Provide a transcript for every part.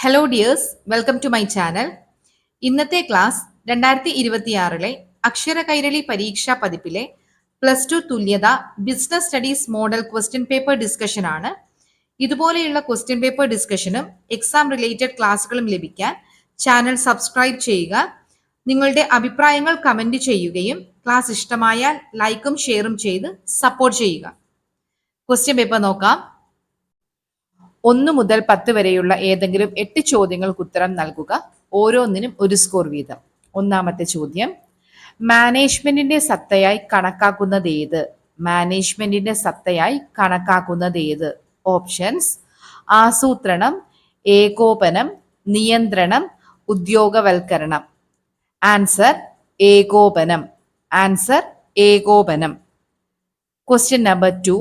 Hello dears, welcome to my channel. ഇന്നത്തെ class 2026 Akshara Kairali പരീക്ഷാ പതിപ്പിലെ +2 തുല്യത business studies model question paper discussion ആണ്. ഇതുപോലെയുള്ള ക്വസ്റ്റ്യൻ പേപ്പർ ഡിസ്കഷനും എക്സാം റിലേറ്റഡ് ക്ലാസ്സുകളും ലഭിക്കാൻ ചാനൽ സബ്സ്ക്രൈബ് ചെയ്യുക. നിങ്ങളുടെ അഭിപ്രായങ്ങൾ കമന്റ് ചെയ്യുകയും ക്ലാസ് ഇഷ്ടമായാൽ ലൈക്കും ഷെയറും ചെയ്ത് സപ്പോർട്ട് ചെയ്യുക. ക്വസ്റ്റ്യൻ പേപ്പർ നോക്കാം. 1 മുതൽ 10 വരെയുള്ള ഏതെങ്കിലും 8 ചോദ്യങ്ങൾക്ക് ഉത്തരം നൽകുക. ഓരോന്നിനും 1 സ്കോർ വീതം. ഒന്നാമത്തെ ചോദ്യം, മാനേജ്മെന്റിന്റെ സത്തയായി കണക്കാക്കുന്നത് ഏത്? മാനേജ്മെന്റിന്റെ സത്തയായി കണക്കാക്കുന്നത് ഏത്? ഓപ്ഷൻസ്: ആസൂത്രണം, ഏകോപനം, നിയന്ത്രണം, ഉദ്യോഗവൽക്കരണം. ആൻസർ: ഏകോപനം. ആൻസർ: ഏകോപനം. ക്വസ്റ്റ്യൻ നമ്പർ 2,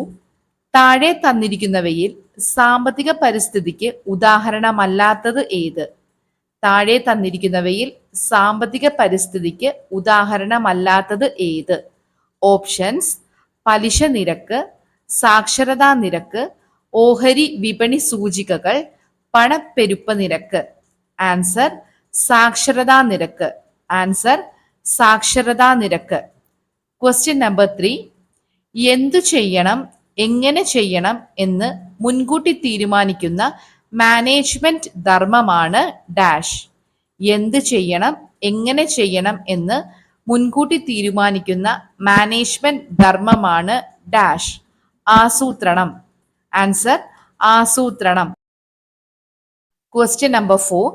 താഴെ തന്നിരിക്കുന്നവയിൽ സാമ്പത്തിക പരിസ്ഥിതിക്ക് ഉദാഹരണമല്ലാത്തത് ഏത്? താഴെ തന്നിരിക്കുന്നവയിൽ സാമ്പത്തിക പരിസ്ഥിതിക്ക് ഉദാഹരണമല്ലാത്തത് ഏത്? ഓപ്ഷൻസ്: പലിശ നിരക്ക്, സാക്ഷരതാ നിരക്ക്, ഓഹരി വിപണി സൂചികകൾ, പണപ്പെരുപ്പ നിരക്ക്. ആൻസർ: സാക്ഷരതാ നിരക്ക്. ആൻസർ: സാക്ഷരതാ നിരക്ക്. ക്വസ്റ്റ്യൻ നമ്പർ 3, എന്തു ചെയ്യണം, എങ്ങനെ ചെയ്യണം എന്ന് മുൻകൂട്ടി തീരുമാനിക്കുന്ന മാനേജ്മെന്റ് ധർമ്മമാണ് ഡാഷ്. എന്ത് ചെയ്യണം, എങ്ങനെ ചെയ്യണം എന്ന് മുൻകൂട്ടി തീരുമാനിക്കുന്ന മാനേജ്മെന്റ് ധർമ്മമാണ് ഡാഷ്. ആസൂത്രണം. ആൻസർ: ആസൂത്രണം. ക്വസ്റ്റ്യൻ നമ്പർ 4,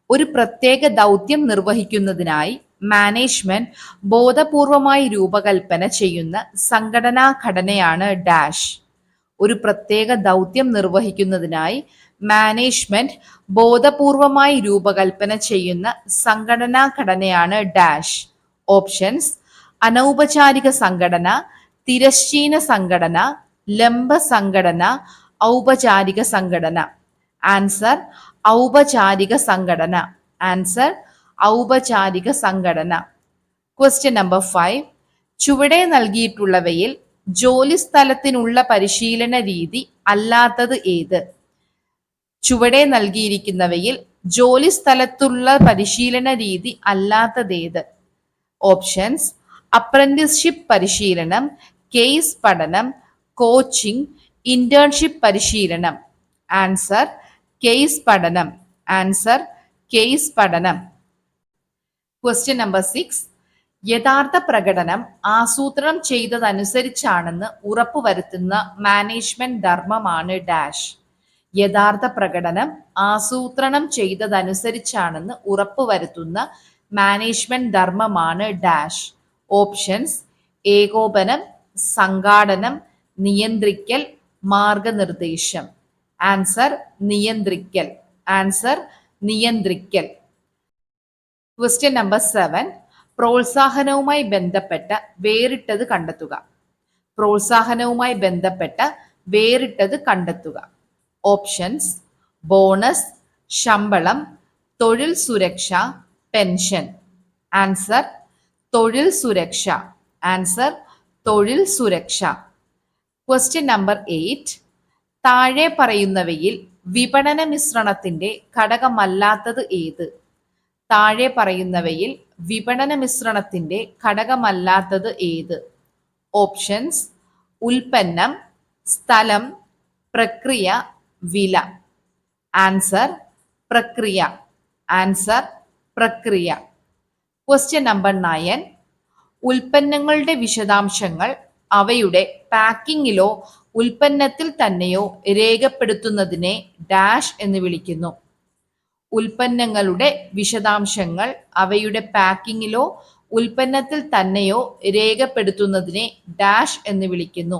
ഒരു പ്രത്യേക ദൗത്യം നിർവഹിക്കുന്നതിനായി മാനേജ്മെന്റ് ബോധപൂർവമായി രൂപകൽപ്പന ചെയ്യുന്ന സംഘടനാ ഘടനയാണ് ഡാഷ്. ഒരു പ്രത്യേക ദൗത്യം നിർവഹിക്കുന്നതിനായി മാനേജ്മെന്റ് ബോധപൂർവമായി രൂപകൽപ്പന ചെയ്യുന്ന സംഘടനാ ഘടനയാണ് ഡാഷ്. ഓപ്ഷൻസ്: അനൗപചാരിക സംഘടന, തിരശ്ചീന സംഘടന, ലംബ സംഘടന, ഔപചാരിക സംഘടന. ആൻസർ: ഔപചാരിക സംഘടന. ആൻസർ: ഔപചാരിക സംഘടന. ക്വസ്റ്റ്യൻ നമ്പർ 5, ചുവടെ നൽകിയിട്ടുള്ളവയിൽ ജോലി സ്ഥലത്തിനുള്ള പരിശീലന രീതി അല്ലാത്തത് ഏത്? ചുവടെ നൽകിയിരിക്കുന്നവയിൽ ജോലി സ്ഥലത്തുള്ള പരിശീലന രീതി അല്ലാത്തതേത്? ഓപ്ഷൻസ്: അപ്രന്റീസ്ഷിപ്പ് പരിശീലനം, കേസ് പഠനം, കോച്ചിംഗ്, ഇന്റേൺഷിപ്പ് പരിശീലനം. ആൻസർ: കേസ് പഠനം. ആൻസർ: കേസ് പഠനം. ക്വസ്റ്റ്യൻ നമ്പർ 6, യഥാർത്ഥ പ്രകടനം ആസൂത്രണം ചെയ്തതനുസരിച്ചാണെന്ന് ഉറപ്പുവരുത്തുന്ന മാനേജ്മെന്റ് ധർമ്മമാണ് ഡാഷ്. യഥാർത്ഥ പ്രകടനം ആസൂത്രണം ചെയ്തതനുസരിച്ചാണെന്ന് ഉറപ്പുവരുത്തുന്ന മാനേജ്മെന്റ് ധർമ്മമാണ് ഡാഷ്. ഓപ്ഷൻസ്: ഏകോപനം, സംഘാടനം, നിയന്ത്രിക്കൽ, മാർഗനിർദ്ദേശം. ആൻസർ: നിയന്ത്രിക്കൽ. ആൻസർ: നിയന്ത്രിക്കൽ. ക്വസ്റ്റ്യൻ നമ്പർ 7, പ്രോത്സാഹനവുമായി ബന്ധപ്പെട്ട വേറിട്ടത് കണ്ടെത്തുക. പ്രോത്സാഹനവുമായി ബന്ധപ്പെട്ട വേറിട്ടത് കണ്ടെത്തുക. ഓപ്ഷൻസ്: ബോണസ്, ശമ്പളം, തൊഴിൽ സുരക്ഷ, പെൻഷൻ. ആൻസർ: തൊഴിൽ സുരക്ഷ. ആൻസർ: തൊഴിൽ സുരക്ഷ. ക്വസ്റ്റ്യൻ നമ്പർ 8, താഴെ പറയുന്നവയിൽ വിപണന മിശ്രണത്തിന്റെ ഘടകമല്ലാത്തത് ഏത്? താഴെ പറയുന്നവയിൽ വിപണന മിശ്രണത്തിന്റെ ഘടകമല്ലാത്തത് ഏത്? ഓപ്ഷൻസ്: ഉൽപ്പന്നം, സ്ഥലം, പ്രക്രിയ, വില. ആൻസർ: പ്രക്രിയ. ആൻസർ: പ്രക്രിയ. ക്വസ്റ്റ്യൻ നമ്പർ 9, ഉൽപ്പന്നങ്ങളുടെ വിശദാംശങ്ങൾ അവയുടെ പാക്കിങ്ങിലോ ഉൽപ്പന്നത്തിൽ തന്നെയോ രേഖപ്പെടുത്തുന്നതിനെ ഡാഷ് എന്ന് വിളിക്കുന്നു. ഉൽപ്പന്നങ്ങളുടെ വിശദാംശങ്ങൾ അവയുടെ പാക്കിങ്ങിലോ ഉൽപ്പന്നത്തിൽ തന്നെയോ രേഖപ്പെടുത്തുന്നതിനെ ഡാഷ് എന്ന് വിളിക്കുന്നു.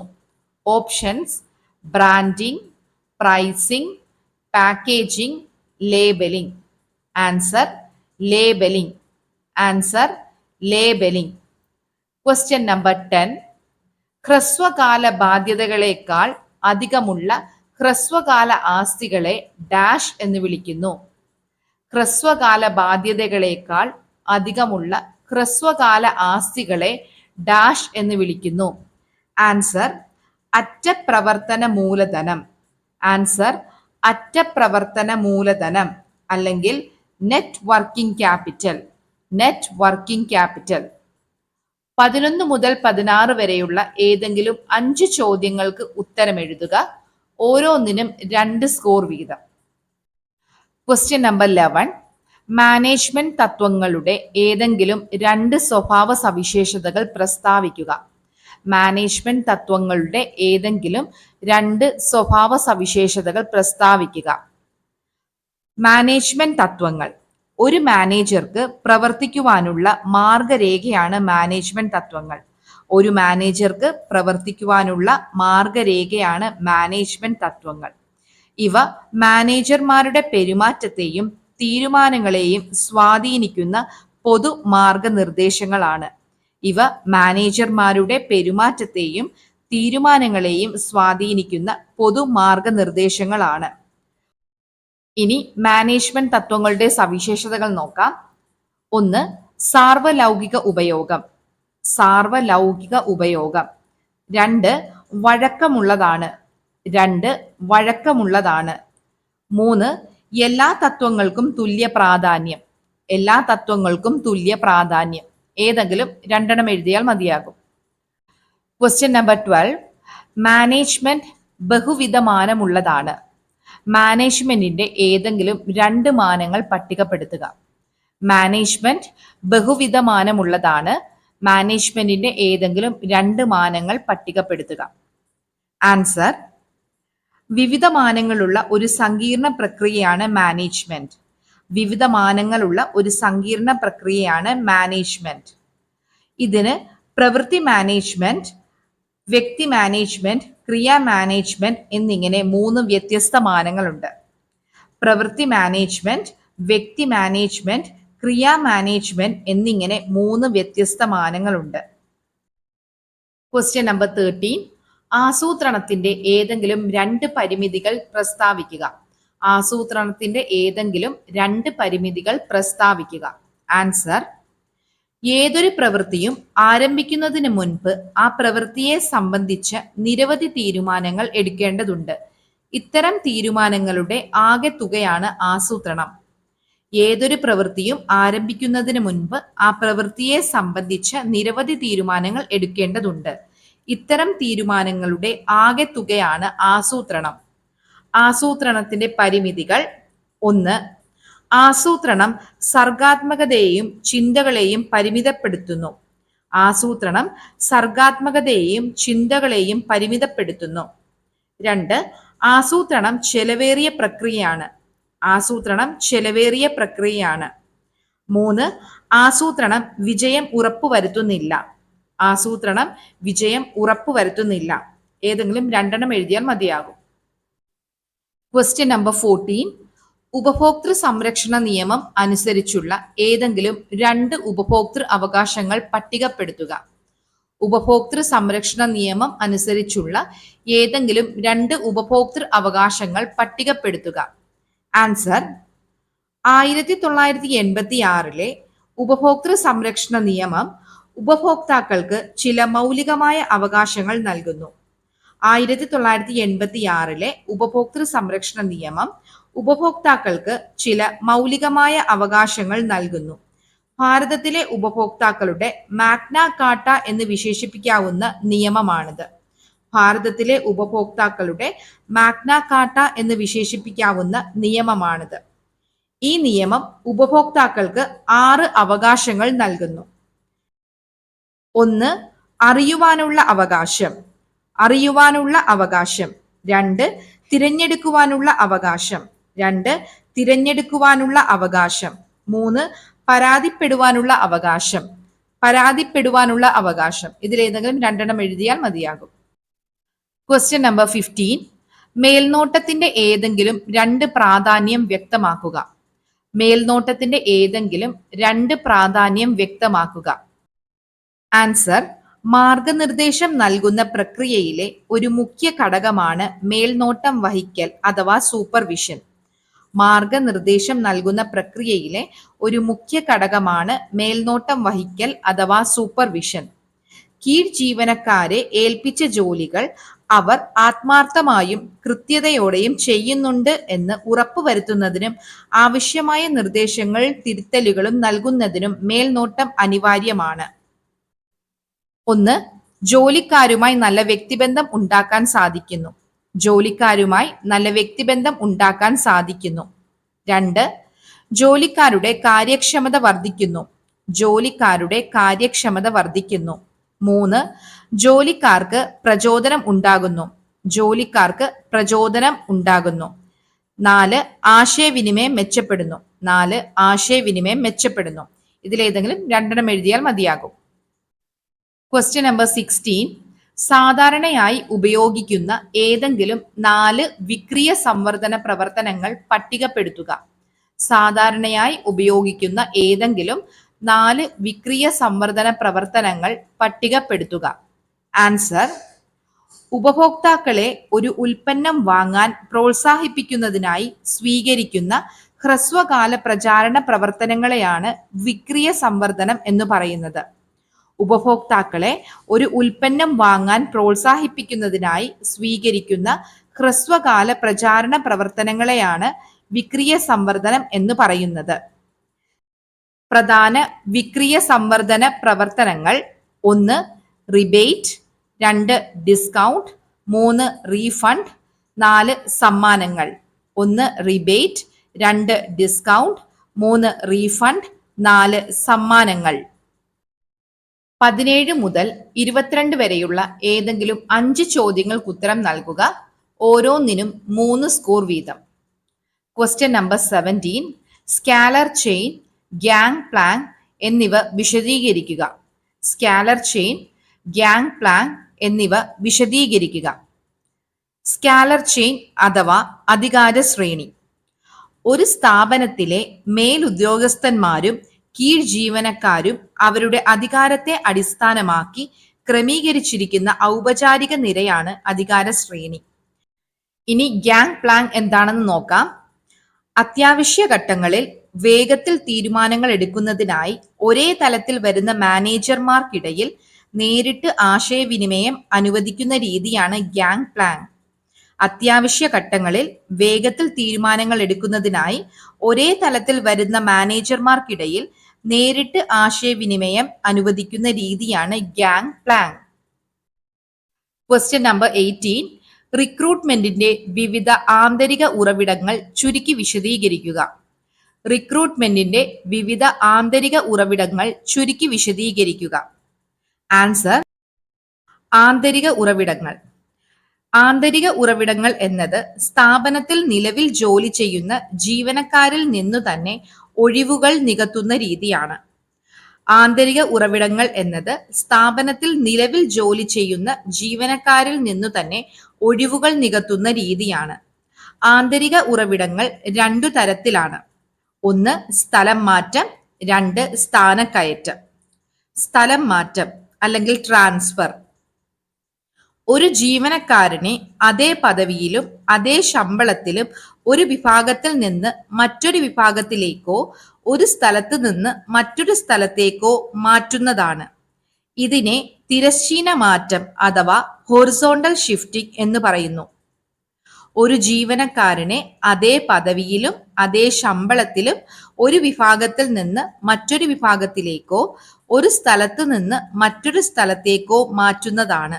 Options: branding, pricing, packaging, labelling. Answer: labelling. Answer: labelling. Question number 10, ഹ്രസ്വകാല ബാധ്യതകളേക്കാൾ അധികമുള്ള ഹ്രസ്വകാല ആസ്തികളെ ഡാഷ് എന്ന് വിളിക്കുന്നു. ഹ്രസ്വകാല ബാധ്യതകളേക്കാൾ അധികമുള്ള ഹ്രസ്വകാല ആസ്തികളെ ഡാഷ് എന്ന് വിളിക്കുന്നു. ആൻസർ: അറ്റ പ്രവർത്തന മൂലധനം. ആൻസർ: അറ്റ പ്രവർത്തന മൂലധനം. അല്ലെങ്കിൽ net working capital. Net working capital. 11 മുതൽ 16 വരെയുള്ള ഏതെങ്കിലും 5 ചോദ്യങ്ങൾക്ക് ഉത്തരം എഴുതുക. ഓരോന്നിനും 2 സ്കോർ വീതം. Question number 11. മാനേജ്മെന്റ് തത്വങ്ങളുടെ ഏതെങ്കിലും 2 സ്വഭാവ സവിശേഷതകൾ പ്രസ്താവിക്കുക. മാനേജ്മെന്റ് തത്വങ്ങളുടെ ഏതെങ്കിലും 2 സ്വഭാവ സവിശേഷതകൾ പ്രസ്താവിക്കുക. മാനേജ്മെന്റ് തത്വങ്ങൾ. ഒരു മാനേജർക്ക് പ്രവർത്തിക്കുവാനുള്ള മാർഗരേഖയാണ് മാനേജ്മെന്റ് തത്വങ്ങൾ. ഒരു മാനേജർക്ക് പ്രവർത്തിക്കുവാനുള്ള മാർഗരേഖയാണ് മാനേജ്മെന്റ് തത്വങ്ങൾ. ഇവ മാനേജർമാരുടെ പെരുമാറ്റത്തെയും തീരുമാനങ്ങളെയും സ്വാധീനിക്കുന്ന പൊതു മാർഗനിർദ്ദേശങ്ങളാണ്. ഇവ മാനേജർമാരുടെ പെരുമാറ്റത്തെയും തീരുമാനങ്ങളെയും സ്വാധീനിക്കുന്ന പൊതു മാർഗനിർദ്ദേശങ്ങളാണ്. ഇനി മാനേജ്മെന്റ് തത്വങ്ങളുടെ സവിശേഷതകൾ നോക്കാം. 1. സാർവലൗകിക ഉപയോഗം. സാർവലൗകിക ഉപയോഗം. 2. വഴക്കമുള്ളതാണ്. 2. വഴക്കമുള്ളതാണ്. 3. എല്ലാ തത്വങ്ങൾക്കും തുല്യ പ്രാധാന്യം. എല്ലാ തത്വങ്ങൾക്കും തുല്യ പ്രാധാന്യം. ഏതെങ്കിലും 2 എഴുതിയാൽ മതിയാകും. Question number 12. മാനേജ്മെന്റ് ബഹുവിധമാനമുള്ളതാണ്. മാനേജ്മെന്റിന്റെ ഏതെങ്കിലും 2 മാനങ്ങൾ പട്ടികപ്പെടുത്തുക. മാനേജ്മെന്റ് ബഹുവിധമാനമുള്ളതാണ്. മാനേജ്മെന്റിന്റെ ഏതെങ്കിലും 2 മാനങ്ങൾ പട്ടികപ്പെടുത്തുക. ആൻസർ: വിവിധ മാനങ്ങളുള്ള ഒരു സങ്കീർണ പ്രക്രിയയാണ് മാനേജ്മെന്റ്. വിവിധ മാനങ്ങളുള്ള ഒരു സങ്കീർണ പ്രക്രിയയാണ് മാനേജ്മെന്റ്. ഇതിന് പ്രവൃത്തി മാനേജ്മെന്റ്, വ്യക്തി മാനേജ്മെന്റ്, ക്രിയാ മാനേജ്മെന്റ് എന്നിങ്ങനെ 3 വ്യത്യസ്ത മാനങ്ങളുണ്ട്. പ്രവൃത്തി മാനേജ്മെന്റ്, വ്യക്തി മാനേജ്മെന്റ്, ക്രിയാ മാനേജ്മെന്റ് എന്നിങ്ങനെ 3 വ്യത്യസ്ത മാനങ്ങളുണ്ട്. Question number 13. ആസൂത്രണത്തിന്റെ ഏതെങ്കിലും 2 പരിമിതികൾ പ്രസ്താവിക്കുക. ആസൂത്രണത്തിന്റെ ഏതെങ്കിലും 2 പരിമിതികൾ പ്രസ്താവിക്കുക. ആൻസർ: ഏതൊരു പ്രവൃത്തിയും ആരംഭിക്കുന്നതിന് മുൻപ് ആ പ്രവൃത്തിയെ സംബന്ധിച്ച് നിരവധി തീരുമാനങ്ങൾ എടുക്കേണ്ടതുണ്ട്. ഇത്തരം തീരുമാനങ്ങളുടെ ആകെ തുകയാണ് ആസൂത്രണം. ഏതൊരു പ്രവൃത്തിയും ആരംഭിക്കുന്നതിന് മുൻപ് ആ പ്രവൃത്തിയെ സംബന്ധിച്ച് നിരവധി തീരുമാനങ്ങൾ എടുക്കേണ്ടതുണ്ട്. ഇത്തരം തീരുമാനങ്ങളുടെ ആകെ തുകയാണ് ആസൂത്രണം. ആസൂത്രണത്തിന്റെ പരിമിതികൾ: 1. ആസൂത്രണം സർഗാത്മകതയെയും ചിന്തകളെയും പരിമിതപ്പെടുത്തുന്നു. ആസൂത്രണം സർഗാത്മകതയെയും ചിന്തകളെയും പരിമിതപ്പെടുത്തുന്നു. 2. ആസൂത്രണം ചെലവേറിയ പ്രക്രിയയാണ്. ആസൂത്രണം ചെലവേറിയ പ്രക്രിയയാണ്. 3. ആസൂത്രണം വിജയം ഉറപ്പുവരുത്തുന്നില്ല. ആസൂത്രണം വിജയം ഉറപ്പുവരുത്തുന്നില്ല. ഏതെങ്കിലും 2 എഴുതിയാൽ മതിയാകും. Question number 14. ഉപഭോക്തൃ സംരക്ഷണ നിയമം അനുസരിച്ചുള്ള ഏതെങ്കിലും 2 ഉപഭോക്തൃ അവകാശങ്ങൾ പട്ടികപ്പെടുത്തുക. ഉപഭോക്തൃ സംരക്ഷണ നിയമം അനുസരിച്ചുള്ള ഏതെങ്കിലും 2 ഉപഭോക്തൃ അവകാശങ്ങൾ പട്ടികപ്പെടുത്തുക. ആൻസർ: 1986 ഉപഭോക്തൃ സംരക്ഷണ നിയമം ഉപഭോക്താക്കൾക്ക് ചില മൗലികമായ അവകാശങ്ങൾ നൽകുന്നു. 1986 ഉപഭോക്തൃ സംരക്ഷണ നിയമം ഉപഭോക്താക്കൾക്ക് ചില മൗലികമായ അവകാശങ്ങൾ നൽകുന്നു. ഭാരതത്തിലെ ഉപഭോക്താക്കളുടെ മാഗ്ന കാർട്ട എന്ന് വിശേഷിപ്പിക്കാവുന്ന നിയമമാണിത്. ഭാരതത്തിലെ ഉപഭോക്താക്കളുടെ മാഗ്ന കാർട്ട എന്ന് വിശേഷിപ്പിക്കാവുന്ന നിയമമാണിത്. ഈ നിയമം ഉപഭോക്താക്കൾക്ക് 6 അവകാശങ്ങൾ നൽകുന്നു. 1. അറിയുവാനുള്ള അവകാശം. അറിയുവാനുള്ള അവകാശം. 2. തിരഞ്ഞെടുക്കുവാനുള്ള അവകാശം. 2. തിരഞ്ഞെടുക്കുവാനുള്ള അവകാശം. 3. പരാതിപ്പെടുവാനുള്ള അവകാശം. പരാതിപ്പെടുവാനുള്ള അവകാശം. ഇതിലേതെങ്കിലും 2 എഴുതിയാൽ മതിയാകും. Question number 15. മേൽനോട്ടത്തിന്റെ ഏതെങ്കിലും 2 പ്രാധാന്യം വ്യക്തമാക്കുക. മേൽനോട്ടത്തിന്റെ ഏതെങ്കിലും 2 പ്രാധാന്യം വ്യക്തമാക്കുക. ആൻസർ: മാർഗനിർദ്ദേശം നൽകുന്ന പ്രക്രിയയിലെ ഒരു മുഖ്യ ഘടകമാണ് മേൽനോട്ടം വഹിക്കൽ അഥവാ സൂപ്പർവിഷൻ. മാർഗനിർദ്ദേശം നൽകുന്ന പ്രക്രിയയിലെ ഒരു മുഖ്യ ഘടകമാണ് മേൽനോട്ടം വഹിക്കൽ അഥവാ സൂപ്പർവിഷൻ. കീഴ് ജീവനക്കാരെ ഏൽപ്പിച്ച ജോലികൾ അവർ ആത്മാർത്ഥമായും കൃത്യതയോടെയും ചെയ്യുന്നുണ്ട് എന്ന് ഉറപ്പുവരുത്തുന്നതിനും ആവശ്യമായ നിർദ്ദേശങ്ങൾ തിരുത്തലുകളും നൽകുന്നതിനും മേൽനോട്ടം അനിവാര്യമാണ്. 1. ജോലിക്കാരുമായി നല്ല വ്യക്തിബന്ധം ഉണ്ടാക്കാൻ സാധിക്കുന്നു. ജോലിക്കാരുമായി നല്ല വ്യക്തിബന്ധം ഉണ്ടാക്കാൻ സാധിക്കുന്നു. 2. ജോലിക്കാരുടെ കാര്യക്ഷമത വർദ്ധിക്കുന്നു. ജോലിക്കാരുടെ കാര്യക്ഷമത വർദ്ധിക്കുന്നു. 3. ജോലിക്കാർക്ക് പ്രചോദനം ഉണ്ടാകുന്നു. ജോലിക്കാർക്ക് പ്രചോദനം ഉണ്ടാകുന്നു. 4. ആശയവിനിമയം മെച്ചപ്പെടുന്നു. 4. ആശയവിനിമയം മെച്ചപ്പെടുന്നു. ഇതിലേതെങ്കിലും രണ്ടെണ്ണം എഴുതിയാൽ മതിയാകും. Question number 16. സാധാരണയായി ഉപയോഗിക്കുന്ന ഏതെങ്കിലും 4 വിക്രിയ സംവർധന പ്രവർത്തനങ്ങൾ പട്ടികപ്പെടുത്തുക. സാധാരണയായി ഉപയോഗിക്കുന്ന ഏതെങ്കിലും 4 വിക്രിയ സംവർധന പ്രവർത്തനങ്ങൾ പട്ടികപ്പെടുത്തുക. ആൻസർ: ഉപഭോക്താക്കളെ ഒരു ഉൽപ്പന്നം വാങ്ങാൻ പ്രോത്സാഹിപ്പിക്കുന്നതിനായി സ്വീകരിക്കുന്ന ഹ്രസ്വകാല പ്രചാരണ പ്രവർത്തനങ്ങളെയാണ് വിക്രിയ സംവർധനം എന്ന് പറയുന്നത്. ഉപഭോക്താക്കളെ ഒരു ഉൽപ്പന്നം വാങ്ങാൻ പ്രോത്സാഹിപ്പിക്കുന്നതിനായി സ്വീകരിക്കുന്ന ഹ്രസ്വകാല പ്രചാരണ പ്രവർത്തനങ്ങളെയാണ് വിക്രിയ സംവർധനം എന്ന് പറയുന്നത്. പ്രധാന വിക്രിയ സംവർധന പ്രവർത്തനങ്ങൾ: 1. റിബേറ്റ്, 2. ഡിസ്കൗണ്ട്, 3. റീഫണ്ട്, 4. സമ്മാനങ്ങൾ. 1 റിബേറ്റ്, 2 ഡിസ്കൗണ്ട്, 3 റീഫണ്ട്, 4 സമ്മാനങ്ങൾ. 17 മുതൽ 22 വരെയുള്ള ഏതെങ്കിലും 5 ചോദ്യങ്ങൾക്ക് ഉത്തരം നൽകുക. ഓരോന്നിനും 3 സ്കോർ വീതം. Question number 17. Scalar chain, gangplank എന്നിവ വിശദീകരിക്കുക. സ്കാലർ ചെയിൻ, ഗ്യാങ് പ്ലാങ് എന്നിവ വിശദീകരിക്കുക. സ്കാലർ ചെയിൻ അഥവാ അധികാര ശ്രേണി ഒരു സ്ഥാപനത്തിലെ മേലുദ്യോഗസ്ഥന്മാരും കീഴ് ജീവനക്കാരും അവരുടെ അധികാരത്തെ അടിസ്ഥാനമാക്കി ക്രമീകരിച്ചിരിക്കുന്ന ഔപചാരിക നിരയാണ് അധികാര ശ്രേണി. ഇനി ഗ്യാങ് പ്ലാങ് എന്താണെന്ന് നോക്കാം. അത്യാവശ്യ ഘട്ടങ്ങളിൽ വേഗത്തിൽ തീരുമാനങ്ങൾ എടുക്കുന്നതിനായി ഒരേ തലത്തിൽ വരുന്ന മാനേജർമാർക്കിടയിൽ നേരിട്ട് ആശയവിനിമയം അനുവദിക്കുന്ന രീതിയാണ് ഗ്യാങ് പ്ലാങ്. അത്യാവശ്യ ഘട്ടങ്ങളിൽ വേഗത്തിൽ തീരുമാനങ്ങൾ എടുക്കുന്നതിനായി ഒരേ തലത്തിൽ വരുന്ന മാനേജർമാർക്കിടയിൽ നേരിട്ട് ആശയവിനിമയം അനുവദിക്കുന്ന രീതിയാണ് ഗ്യാങ് പ്ലാങ്. Question number 18. റിക്രൂട്ട്മെന്റിന്റെ വിവിധ ആന്തരിക ഉറവിടങ്ങൾ ചുരുക്കി വിശദീകരിക്കുക. റിക്രൂട്ട്മെന്റിന്റെ വിവിധ ആന്തരിക ഉറവിടങ്ങൾ ചുരുക്കി വിശദീകരിക്കുക. ആൻസർ: ആന്തരിക ഉറവിടങ്ങൾ. ആന്തരിക ഉറവിടങ്ങൾ എന്നത് സ്ഥാപനത്തിൽ നിലവിൽ ജോലി ചെയ്യുന്ന ജീവനക്കാരിൽ നിന്നു തന്നെ ഒഴിവുകൾ നികത്തുന്ന രീതിയാണ്. ആന്തരിക ഉറവിടങ്ങൾ എന്നത് സ്ഥാപനത്തിൽ നിലവിൽ ജോലി ചെയ്യുന്ന ജീവനക്കാരിൽ നിന്നു തന്നെ ഒഴിവുകൾ നികത്തുന്ന രീതിയാണ്. ആന്തരിക ഉറവിടങ്ങൾ 2 തരത്തിലാണ്. 1 സ്ഥലം മാറ്റം, 2 സ്ഥാനക്കയറ്റം. സ്ഥലം മാറ്റം അല്ലെങ്കിൽ ട്രാൻസ്ഫർ ഒരു ജീവനക്കാരനെ അതേ പദവിയിലും അതേ ശമ്പളത്തിലും ഒരു വിഭാഗത്തിൽ നിന്ന് മറ്റൊരു വിഭാഗത്തിലേക്കോ ഒരു സ്ഥലത്ത് നിന്ന് മറ്റൊരു സ്ഥലത്തേക്കോ മാറ്റുന്നതാണ്. ഇതിനെ തിരശ്ചീന മാറ്റം അഥവാ ഹൊറിസോണ്ടൽ ഷിഫ്റ്റിംഗ് എന്ന് പറയുന്നു. ഒരു ജീവനക്കാരനെ അതേ പദവിയിലും അതേ ശമ്പളത്തിലും ഒരു വിഭാഗത്തിൽ നിന്ന് മറ്റൊരു വിഭാഗത്തിലേക്കോ ഒരു സ്ഥലത്ത് നിന്ന് മറ്റൊരു സ്ഥലത്തേക്കോ മാറ്റുന്നതാണ്.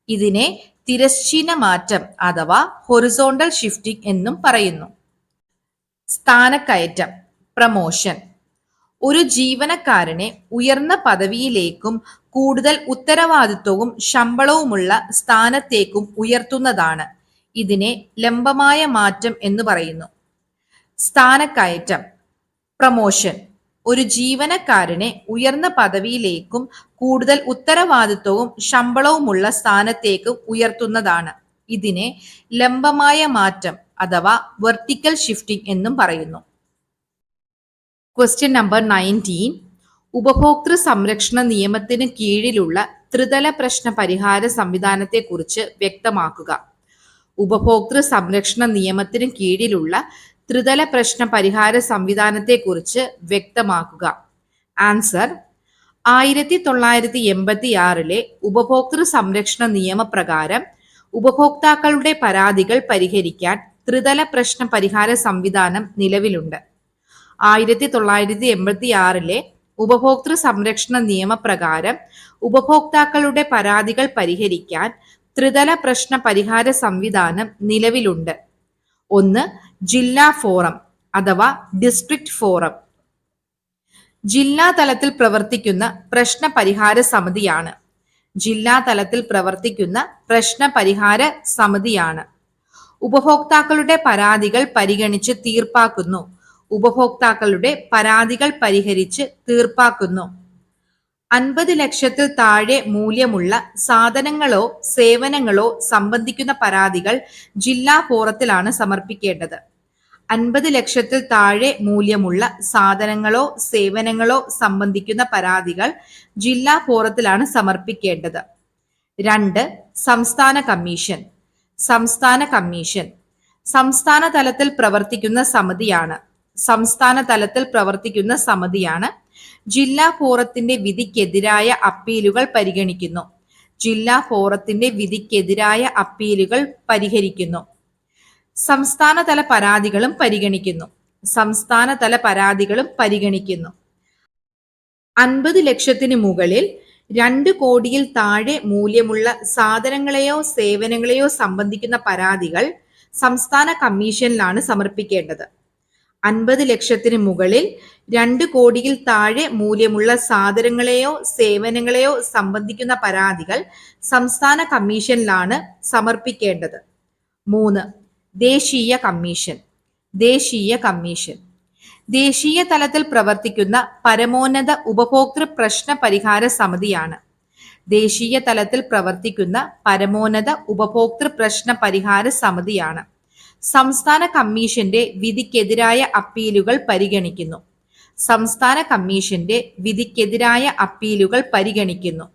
ഇതിനെ തിരശ്ചീന മാറ്റം അഥവാ ഹൊറിസോണ്ടൽ ഷിഫ്റ്റിംഗ് എന്നും പറയുന്നു. സ്ഥാനക്കയറ്റം, പ്രമോഷൻ ഒരു ജീവനക്കാരനെ ഉയർന്ന പദവിയിലേക്കും കൂടുതൽ ഉത്തരവാദിത്വവും ശമ്പളവുമുള്ള സ്ഥാനത്തേക്കും ഉയർത്തുന്നതാണ്. ഇതിനെ ലംബമായ മാറ്റം എന്ന് പറയുന്നു. സ്ഥാനക്കയറ്റം, പ്രമോഷൻ ഒരു ജീവനക്കാരനെ ഉയർന്ന പദവിയിലേക്കും കൂടുതൽ ഉത്തരവാദിത്വവും ശമ്പളവുമുള്ള സ്ഥാനത്തേക്കും ഉയർത്തുന്നതാണ്. ഇതിനെ ലംബമായ മാറ്റം അഥവാ വെർട്ടിക്കൽ ഷിഫ്റ്റിംഗ് എന്നും പറയുന്നു. Question number 19. ഉപഭോക്തൃ സംരക്ഷണ നിയമത്തിന് കീഴിലുള്ള ത്രിതല പ്രശ്ന പരിഹാര സംവിധാനത്തെക്കുറിച്ച് വ്യക്തമാക്കുക. ഉപഭോക്തൃ സംരക്ഷണ നിയമത്തിന് കീഴിലുള്ള ത്രിതല പ്രശ്ന പരിഹാര സംവിധാനത്തെക്കുറിച്ച് വ്യക്തമാക്കുക. ആൻസർ: 1986 ഉപഭോക്തൃ സംരക്ഷണ നിയമപ്രകാരം ഉപഭോക്താക്കളുടെ പരാതികൾ പരിഹരിക്കാൻ ത്രിതല പ്രശ്ന പരിഹാര സംവിധാനം നിലവിലുണ്ട്. 1986 ഉപഭോക്തൃ സംരക്ഷണ നിയമപ്രകാരം ഉപഭോക്താക്കളുടെ പരാതികൾ പരിഹരിക്കാൻ ത്രിതല പ്രശ്ന പരിഹാര സംവിധാനം നിലവിലുണ്ട്. 1. ജില്ലാ ഫോറം അഥവാ ഡിസ്ട്രിക്ട് ഫോറം. ജില്ലാ തലത്തിൽ പ്രവർത്തിക്കുന്ന പ്രശ്ന പരിഹാര സമിതിയാണ്. ജില്ലാ തലത്തിൽ പ്രവർത്തിക്കുന്ന പ്രശ്ന പരിഹാര സമിതിയാണ്. ഉപഭോക്താക്കളുടെ പരാതികൾ പരിഗണിച്ച് തീർപ്പാക്കുന്നു. ഉപഭോക്താക്കളുടെ പരാതികൾ പരിഹരിച്ച് തീർപ്പാക്കുന്നു. 50 ലക്ഷത്തിൽ താഴെ മൂല്യമുള്ള സാധനങ്ങളോ സേവനങ്ങളോ സംബന്ധിക്കുന്ന പരാതികൾ ജില്ലാ ഫോറത്തിലാണ് സമർപ്പിക്കേണ്ടത്. 50 ലക്ഷത്തിൽ താഴെ മൂല്യമുള്ള സാധനങ്ങളോ സേവനങ്ങളോ സംബന്ധിക്കുന്ന പരാതികൾ ജില്ലാ ഫോറത്തിലാണ് സമർപ്പിക്കേണ്ടത്. 2. സംസ്ഥാന കമ്മീഷൻ. സംസ്ഥാന കമ്മീഷൻ സംസ്ഥാന തലത്തിൽ പ്രവർത്തിക്കുന്ന സമിതിയാണ്. സംസ്ഥാന തലത്തിൽ പ്രവർത്തിക്കുന്ന സമിതിയാണ്. ജില്ലാ ഫോറത്തിന്റെ വിധിക്കെതിരായ അപ്പീലുകൾ പരിഗണിക്കുന്നു. ജില്ലാ ഫോറത്തിന്റെ വിധിക്കെതിരായ അപ്പീലുകൾ പരിഹരിക്കുന്നു. സംസ്ഥാനതല പരാതികളും പരിഗണിക്കുന്നു. സംസ്ഥാനതല പരാതികളും പരിഗണിക്കുന്നു. 50 ലക്ഷത്തിന് മുകളിൽ 2 കോടിയിൽ താഴെ മൂല്യമുള്ള സാധനങ്ങളെയോ സേവനങ്ങളെയോ സംബന്ധിക്കുന്ന പരാതികൾ സംസ്ഥാന കമ്മീഷനിലാണ് സമർപ്പിക്കേണ്ടത്. 50 ലക്ഷത്തിന് മുകളിൽ 2 കോടിയിൽ താഴെ മൂല്യമുള്ള സാധനങ്ങളെയോ സേവനങ്ങളെയോ സംബന്ധിക്കുന്ന പരാതികൾ സംസ്ഥാന കമ്മീഷനിലാണ് സമർപ്പിക്കേണ്ടത്. 3. ദേശീയ കമ്മീഷൻ. ദേശീയ കമ്മീഷൻ ദേശീയ തലത്തിൽ പ്രവർത്തിക്കുന്ന പരമോന്നത ഉപഭോക്തൃ പ്രശ്ന പരിഹാര സമിതിയാണ്. ദേശീയ തലത്തിൽ പ്രവർത്തിക്കുന്ന പരമോന്നത ഉപഭോക്തൃ പ്രശ്ന പരിഹാര സമിതിയാണ്. സംസ്ഥാന കമ്മീഷന്റെ വിധിക്കെതിരായ അപ്പീലുകൾ പരിഗണിക്കുന്നു. സംസ്ഥാന കമ്മീഷന്റെ വിധിക്കെതിരായ അപ്പീലുകൾ പരിഗണിക്കുന്നു.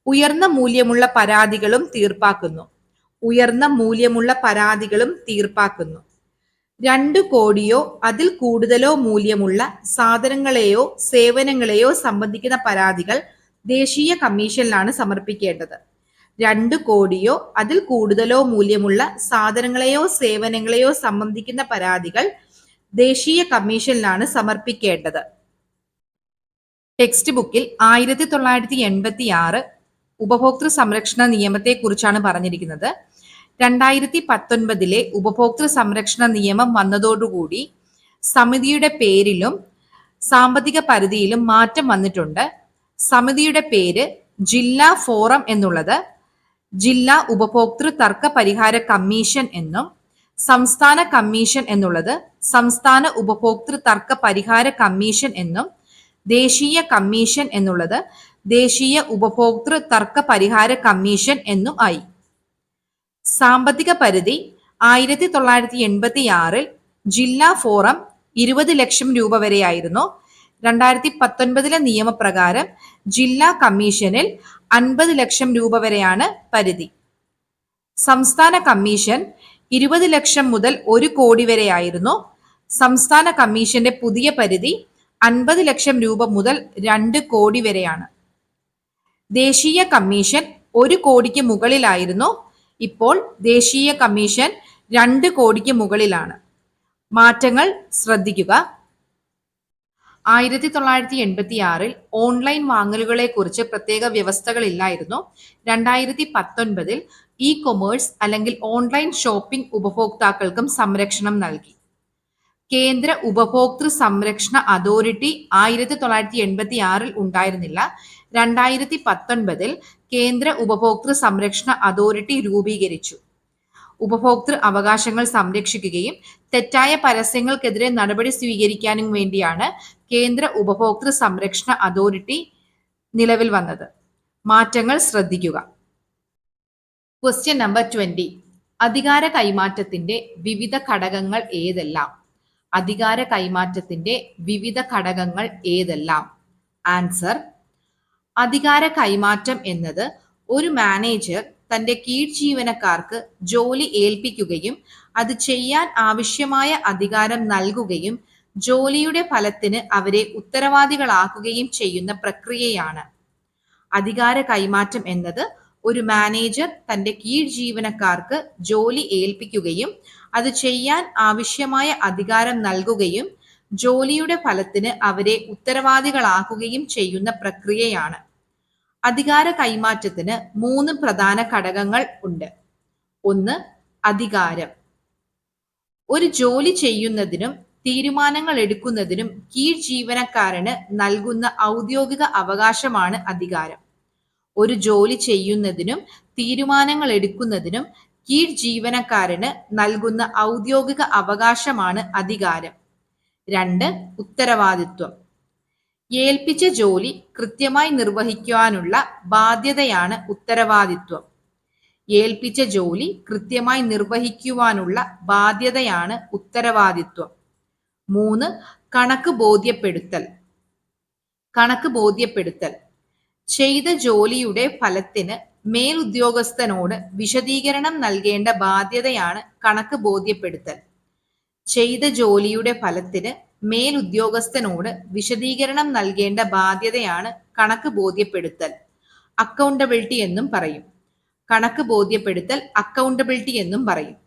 ഉയർന്ന മൂല്യമുള്ള പരാതികളും തീർപ്പാക്കുന്നു. ഉയർന്ന മൂല്യമുള്ള പരാതികളും തീർപ്പാക്കുന്നു. 2 കോടിയോ അതിൽ കൂടുതലോ മൂല്യമുള്ള സാധനങ്ങളെയോ സേവനങ്ങളെയോ സംബന്ധിക്കുന്ന പരാതികൾ ദേശീയ കമ്മീഷനിലാണ് സമർപ്പിക്കേണ്ടത്. 2 കോടിയോ അതിൽ കൂടുതലോ മൂല്യമുള്ള സാധനങ്ങളെയോ സേവനങ്ങളെയോ സംബന്ധിക്കുന്ന പരാതികൾ ദേശീയ കമ്മീഷനിലാണ് സമർപ്പിക്കേണ്ടത്. ടെക്സ്റ്റ് ബുക്കിൽ 1986 ഉപഭോക്തൃ സംരക്ഷണ നിയമത്തെക്കുറിച്ചാണ് പറഞ്ഞിരിക്കുന്നത്. 2019 ഉപഭോക്തൃ സംരക്ഷണ നിയമം വന്നതോടുകൂടി സമിതിയുടെ പേരിലും സാമ്പത്തിക പരിധിയിലും മാറ്റം വന്നിട്ടുണ്ട്. സമിതിയുടെ പേര് ജില്ലാ ഫോറം എന്നുള്ളത് ജില്ലാ ഉപഭോക്തൃ തർക്ക പരിഹാര കമ്മീഷൻ എന്നും, സംസ്ഥാന കമ്മീഷൻ എന്നുള്ളത് സംസ്ഥാന ഉപഭോക്തൃ തർക്ക പരിഹാര കമ്മീഷൻ എന്നും, ദേശീയ കമ്മീഷൻ എന്നുള്ളത് ദേശീയ ഉപഭോക്തൃ തർക്ക പരിഹാര കമ്മീഷൻ എന്നും ആയി. സാമ്പത്തിക പരിധി 1986 ജില്ലാ ഫോറം 20 ലക്ഷം രൂപ വരെയായിരുന്നു. 2019 നിയമപ്രകാരം ജില്ലാ കമ്മീഷനിൽ 50 ലക്ഷം രൂപ വരെയാണ് പരിധി. സംസ്ഥാന കമ്മീഷൻ 20 ലക്ഷം മുതൽ 1 കോടി വരെയായിരുന്നു. സംസ്ഥാന കമ്മീഷന്റെ പുതിയ പരിധി 50 ലക്ഷം രൂപ മുതൽ 2 കോടി വരെയാണ്. ദേശീയ കമ്മീഷൻ 1 കോടിക്ക് മുകളിലായിരുന്നു. ഇപ്പോൾ ദേശീയ കമ്മീഷൻ 2 കോടിക്ക് മുകളിലാണ്. മാറ്റങ്ങൾ ശ്രദ്ധിക്കുക. 1986 ഓൺലൈൻ വാങ്ങലുകളെ കുറിച്ച് പ്രത്യേക വ്യവസ്ഥകളില്ലായിരുന്നു. 2019 ഇ കൊമേഴ്സ് അല്ലെങ്കിൽ ഓൺലൈൻ ഷോപ്പിംഗ് ഉപഭോക്താക്കൾക്കും സംരക്ഷണം നൽകി. കേന്ദ്ര ഉപഭോക്തൃ സംരക്ഷണ അതോറിറ്റി 1986 ഉണ്ടായിരുന്നില്ല. 2019 കേന്ദ്ര ഉപഭോക്തൃ സംരക്ഷണ അതോറിറ്റി രൂപീകരിച്ചു. ഉപഭോക്തൃ അവകാശങ്ങൾ സംരക്ഷിക്കുകയും തെറ്റായ പരസ്യങ്ങൾക്കെതിരെ നടപടി സ്വീകരിക്കാനും വേണ്ടിയാണ് കേന്ദ്ര ഉപഭോക്തൃ സംരക്ഷണ അതോറിറ്റി നിലവിൽ വന്നത്. മാറ്റങ്ങൾ ശ്രദ്ധിക്കുക. Question number 20. അധികാര കൈമാറ്റത്തിന്റെ വിവിധ ഘടകങ്ങൾ ഏതെല്ലാം? അധികാര കൈമാറ്റത്തിന്റെ വിവിധ ഘടകങ്ങൾ ഏതെല്ലാം? ആൻസർ: അധികാര കൈമാറ്റം എന്നത് ഒരു മാനേജർ തന്റെ കീഴ് ജീവനക്കാർക്ക് ജോലി ഏൽപ്പിക്കുകയും അത് ചെയ്യാൻ ആവശ്യമായ അധികാരം നൽകുകയും ജോലിയുടെ ഫലത്തിന് അവരെ ഉത്തരവാദികളാക്കുകയും ചെയ്യുന്ന പ്രക്രിയയാണ്. അധികാര കൈമാറ്റം എന്നത് ഒരു മാനേജർ തന്റെ കീഴ് ജീവനക്കാർക്ക് ജോലി ഏൽപ്പിക്കുകയും അത് ചെയ്യാൻ ആവശ്യമായ അധികാരം നൽകുകയും ജോലിയുടെ ഫലത്തിന് അവരെ ഉത്തരവാദികളാക്കുകയും ചെയ്യുന്ന പ്രക്രിയയാണ്. അധികാര കൈമാറ്റത്തിന് 3 പ്രധാന ഘടകങ്ങൾ ഉണ്ട്. ഒന്ന്, അധികാരം. ഒരു ജോലി ചെയ്യുന്നതിനും തീരുമാനങ്ങൾ എടുക്കുന്നതിനും കീഴ് ജീവനക്കാരന് നൽകുന്ന ഔദ്യോഗിക അവകാശമാണ് അധികാരം. ഒരു ജോലി ചെയ്യുന്നതിനും തീരുമാനങ്ങൾ എടുക്കുന്നതിനും കീഴ് ജീവനക്കാരന് നൽകുന്ന ഔദ്യോഗിക അവകാശമാണ് അധികാരം. 2, ഉത്തരവാദിത്വം. ഏൽപ്പിച്ച ജോലി കൃത്യമായി നിർവഹിക്കുവാനുള്ള ബാധ്യതയാണ് ഉത്തരവാദിത്വം. ഏൽപ്പിച്ച ജോലി കൃത്യമായി നിർവഹിക്കുവാനുള്ള ബാധ്യതയാണ് ഉത്തരവാദിത്വം. 3, കണക്ക് ബോധ്യപ്പെടുത്തൽ. കണക്ക് ബോധ്യപ്പെടുത്തൽ. ചെയ്ത ജോലിയുടെ ഫലത്തിന് മേലുദ്യോഗസ്ഥനോട് വിശദീകരണം നൽകേണ്ട ബാധ്യതയാണ് കണക്ക് ബോധ്യപ്പെടുത്തൽ. ചെയ്ത ജോലിയുടെ ഫലത്തിന് മേലുദ്യോഗസ്ഥനോട് വിശദീകരണം നൽകേണ്ട ബാധ്യതയാണ് കണക്ക് ബോധ്യപ്പെടുത്തൽ. അക്കൗണ്ടബിലിറ്റി എന്നും പറയും. കണക്ക് ബോധ്യപ്പെടുത്തൽ അക്കൗണ്ടബിലിറ്റി എന്നും പറയും.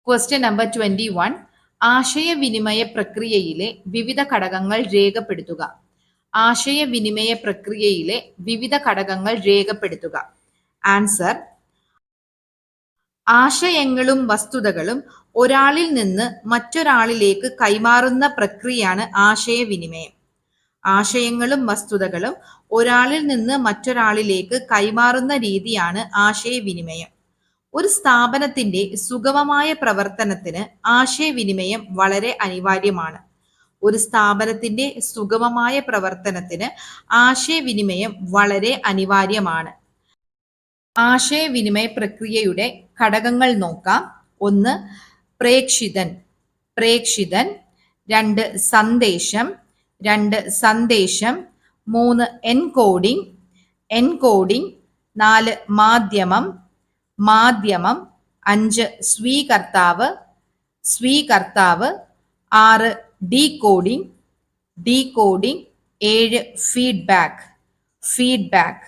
Question number 21. ആശയവിനിമയ പ്രക്രിയയിലെ വിവിധ ഘടകങ്ങൾ രേഖപ്പെടുത്തുക. ആശയവിനിമയ പ്രക്രിയയിലെ വിവിധ ഘടകങ്ങൾ രേഖപ്പെടുത്തുക. ആൻസർ: ആശയങ്ങളും വസ്തുതകളും ഒരാളിൽ നിന്ന് മറ്റൊരാളിലേക്ക് കൈമാറുന്ന പ്രക്രിയയാണ് ആശയവിനിമയം. ആശയങ്ങളും വസ്തുതകളും ഒരാളിൽ നിന്ന് മറ്റൊരാളിലേക്ക് കൈമാറുന്ന രീതിയാണ് ആശയവിനിമയം. ഒരു സ്ഥാപനത്തിന്റെ സുഗമമായ പ്രവർത്തനത്തിന് ആശയവിനിമയം വളരെ അനിവാര്യമാണ്. ഒരു സ്ഥാപനത്തിന്റെ സുഗമമായ പ്രവർത്തനത്തിന് ആശയവിനിമയം വളരെ അനിവാര്യമാണ്. ആശയവിനിമയ പ്രക്രിയയുടെ ഘടകങ്ങൾ നോക്കാം. 1, പ്രേക്ഷിതൻ. പ്രേക്ഷിതൻ. 2, സന്ദേശം. 3, എൻകോഡിംഗ്. എൻകോഡിംഗ്. 4, മാധ്യമം. 5, സ്വീകർത്താവ്. 6, ഡീകോഡിംഗ്. 7, ഫീഡ്ബാക്ക്.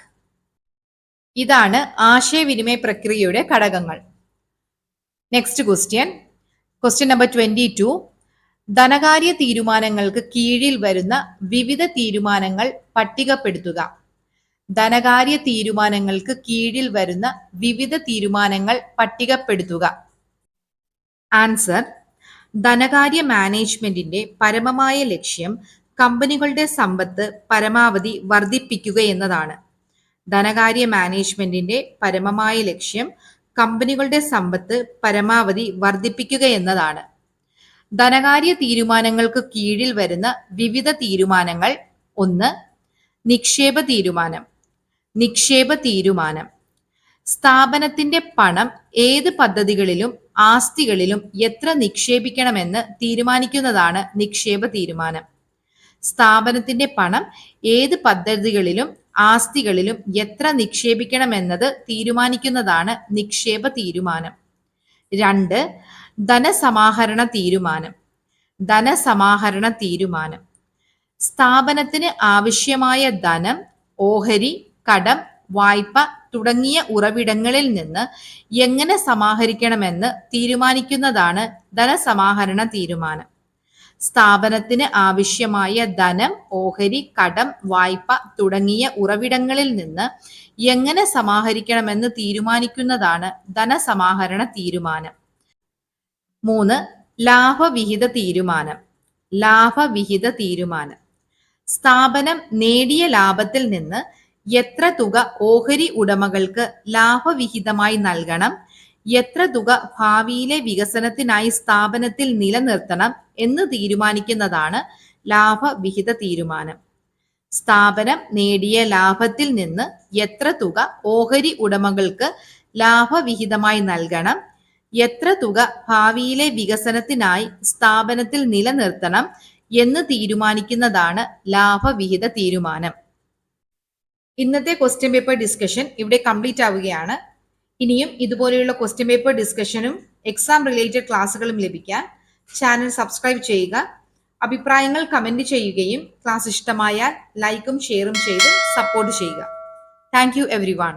ഇതാണ് ആശയവിനിമയ പ്രക്രിയയുടെ ഘടകങ്ങൾ. Next question number 22. ധനകാര്യ തീരുമാനങ്ങൾക്ക് കീഴിൽ വരുന്ന വിവിധ തീരുമാനങ്ങൾ പട്ടികപ്പെടുത്തുക. ധനകാര്യ തീരുമാനങ്ങൾക്ക് കീഴിൽ വരുന്ന വിവിധ തീരുമാനങ്ങൾ പട്ടികപ്പെടുത്തുക. ആൻസർ: ധനകാര്യ മാനേജ്മെന്റിന്റെ പരമമായ ലക്ഷ്യം കമ്പനികളുടെ സമ്പത്ത് പരമാവധി വർദ്ധിപ്പിക്കുക എന്നതാണ്. ധനകാര്യ മാനേജ്മെന്റിന്റെ പരമമായ ലക്ഷ്യം കമ്പനികളുടെ സമ്പത്ത് പരമാവധി വർദ്ധിപ്പിക്കുക എന്നതാണ്. ധനകാര്യ തീരുമാനങ്ങൾക്ക് കീഴിൽ വരുന്ന വിവിധ തീരുമാനങ്ങൾ. 1, നിക്ഷേപ തീരുമാനം. നിക്ഷേപ തീരുമാനം. സ്ഥാപനത്തിന്റെ പണം ഏത് പദ്ധതികളിലും ആസ്തികളിലും എത്ര നിക്ഷേപിക്കണമെന്ന് തീരുമാനിക്കുന്നതാണ് നിക്ഷേപ തീരുമാനം. സ്ഥാപനത്തിന്റെ പണം ഏത് പദ്ധതികളിലും ആസ്തികളിലും എത്ര നിക്ഷേപിക്കണമെന്നത് തീരുമാനിക്കുന്നതാണ് നിക്ഷേപ തീരുമാനം. 2, ധനസമാഹരണ തീരുമാനം. ധനസമാഹരണ തീരുമാനം. സ്ഥാപനത്തിന് ആവശ്യമായ ധനം ഓഹരി, കടം, വായ്പ തുടങ്ങിയ ഉറവിടങ്ങളിൽ നിന്ന് എങ്ങനെ സമാഹരിക്കണമെന്ന് തീരുമാനിക്കുന്നതാണ് ധനസമാഹരണ തീരുമാനം. സ്ഥാപനത്തിന് ആവശ്യമായ ധനം ഓഹരി, കടം, വായ്പ തുടങ്ങിയ ഉറവിടങ്ങളിൽ നിന്ന് എങ്ങനെ സമാഹരിക്കണമെന്ന് തീരുമാനിക്കുന്നതാണ് ധനസമാഹരണ തീരുമാനം. 3, ലാഭവിഹിത തീരുമാനം. ലാഭവിഹിത തീരുമാനം. സ്ഥാപനം നേടിയ ലാഭത്തിൽ നിന്ന് എത്ര തുക ഓഹരി ഉടമകൾക്ക് ലാഭവിഹിതമായി നൽകണം, എത്ര തുക ഭാവിയിലെ വികസനത്തിനായി സ്ഥാപനത്തിൽ നിലനിർത്തണം എന്ന് തീരുമാനിക്കുന്നതാണ് ലാഭവിഹിത തീരുമാനം. സ്ഥാപനം നേടിയ ലാഭത്തിൽ നിന്ന് എത്ര തുക ഓഹരി ഉടമകൾക്ക് ലാഭവിഹിതമായി നൽകണം, എത്ര തുക ഭാവിയിലെ വികസനത്തിനായി സ്ഥാപനത്തിൽ നിലനിർത്തണം എന്ന് തീരുമാനിക്കുന്നതാണ് ലാഭവിഹിത തീരുമാനം. ഇന്നത്തെ ക്വസ്റ്റ്യൻ പേപ്പർ ഡിസ്കഷൻ ഇവിടെ കംപ്ലീറ്റ് ആവുകയാണ്. ഇനിയും ഇതുപോലെയുള്ള ക്വസ്റ്റ്യൻ പേപ്പർ ഡിസ്കഷനും എക്സാം റിലേറ്റഡ് ക്ലാസ്സുകളും ലഭിക്കാൻ ചാനൽ സബ്സ്ക്രൈബ് ചെയ്യുക. അഭിപ്രായങ്ങൾ കമന്റ് ചെയ്യുകയും ക്ലാസ് ഇഷ്ടമായാൽ ലൈക്കും ഷെയറും ചെയ്ത് സപ്പോർട്ട് ചെയ്യുക. Thank you every one.